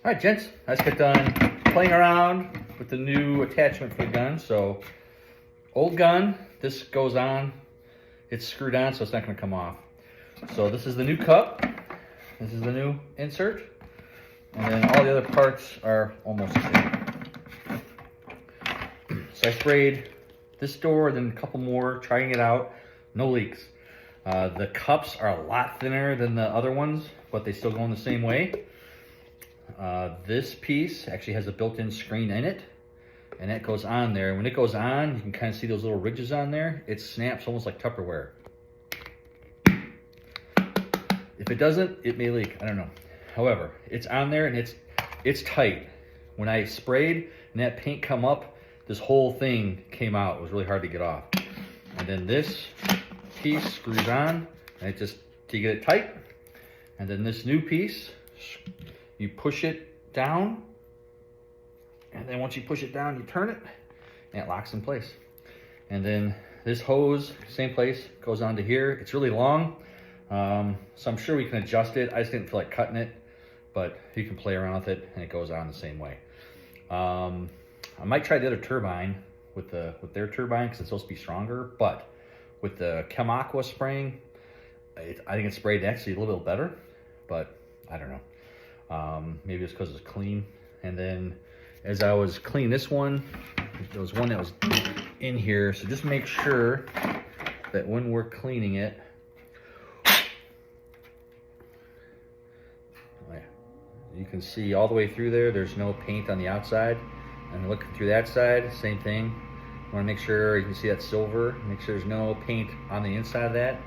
All right, gents, let's get done playing around with the new attachment for the gun. So, old gun, this goes on, it's screwed on, so it's not gonna come off. So this is the new cup, this is the new insert, and then all the other parts are almost the same. So I sprayed this door, then a couple more, trying it out, no leaks. The cups are a lot thinner than the other ones, but they still go in the same way. This piece actually has a built-in screen in it, and that goes on there. When it goes on, you can kind of see those little ridges on there. It snaps almost like Tupperware. If it doesn't, it may leak, I don't know. However, it's on there and it's tight. When I sprayed and that paint come up, this whole thing came out. It was really hard to get off. And then this piece screws on, and it just, to get it tight. And then this new piece, you push it down, and then once you push it down, you turn it, and it locks in place. And then this hose, same place, goes onto here. It's really long, so I'm sure we can adjust it. I just didn't feel like cutting it, but you can play around with it, and it goes on the same way. I might try the other turbine with their turbine, because it's supposed to be stronger, but with the Chem Aqua spraying, I think it sprayed actually a little bit better, but I don't know. Maybe it's because it's clean. And then as I was cleaning this one, there was one that was in here. So just make sure that when we're cleaning it, you can see all the way through there, there's no paint on the outside. And looking through that side, same thing. You want to make sure you can see that silver, make sure there's no paint on the inside of that.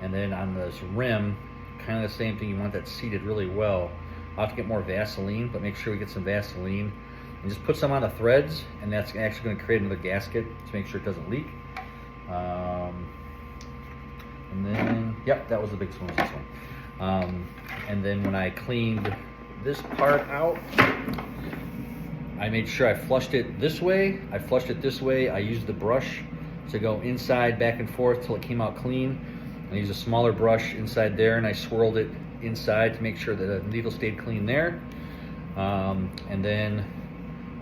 And then on this rim, kind of the same thing, you want that seated really well. I'll have to get more Vaseline, but make sure we get some Vaseline and just put some on the threads, and that's actually going to create another gasket to make sure it doesn't leak. And then, yep, that was the biggest one, was this one. And then when I cleaned this part out, I made sure I flushed it this way. I flushed it this way. I used the brush to go inside, back and forth till it came out clean. I used a smaller brush inside there, and I swirled it inside to make sure that the needle stayed clean there. And then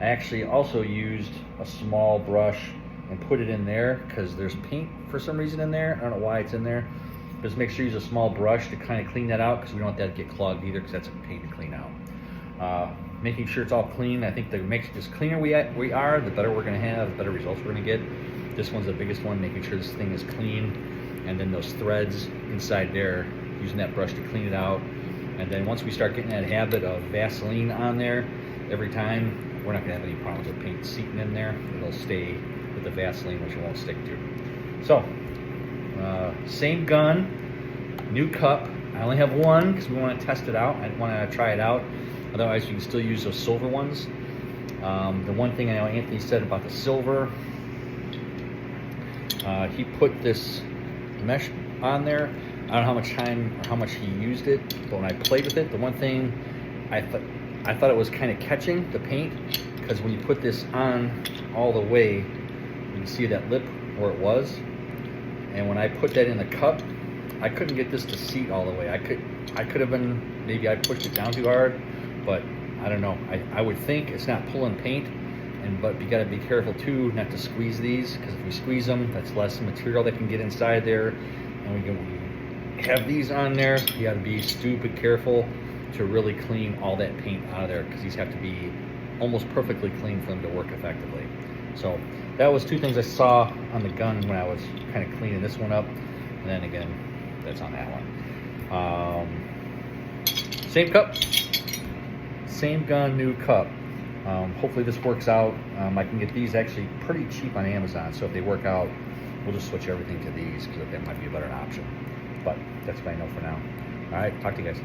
I actually also used a small brush and put it in there because there's paint for some reason in there. I don't know why it's in there. Just make sure you use a small brush to kind of clean that out, because we don't want that to get clogged either, because that's a pain to clean out. Making sure it's all clean. I think the cleaner we are, the better we're going to have, the better results we're going to get. This one's the biggest one, making sure this thing is clean. And then those threads inside there, using that brush to clean it out. And then once we start getting that habit of Vaseline on there every time, we're not going to have any problems with paint seeping in there. It'll stay with the Vaseline, which it won't stick to. So, same gun, new cup. I only have one because we want to test it out. I want to try it out. Otherwise, you can still use those silver ones. The one thing I know Anthony said about the silver, he put this mesh on there. I don't know how much time or how much he used it, but when I played with it, the one thing I thought it was kind of catching the paint, because when you put this on all the way, you can see that lip where it was. And when I put that in the cup, I couldn't get this to seat all the way. I could have been, maybe I pushed it down too hard, but I don't know. I would think it's not pulling paint, but you gotta be careful too not to squeeze these, because if we squeeze them, that's less material that can get inside there. And we can have these on there, you gotta be stupid careful to really clean all that paint out of there, because these have to be almost perfectly clean for them to work effectively. So that was two things I saw on the gun when I was kind of cleaning this one up. And then again, that's on that one. Same cup, same gun, new cup. Hopefully this works out. I can get these actually pretty cheap on Amazon, so if they work out, we'll just switch everything to these, because that might be a better option. But that's what I know for now. All right, talk to you guys.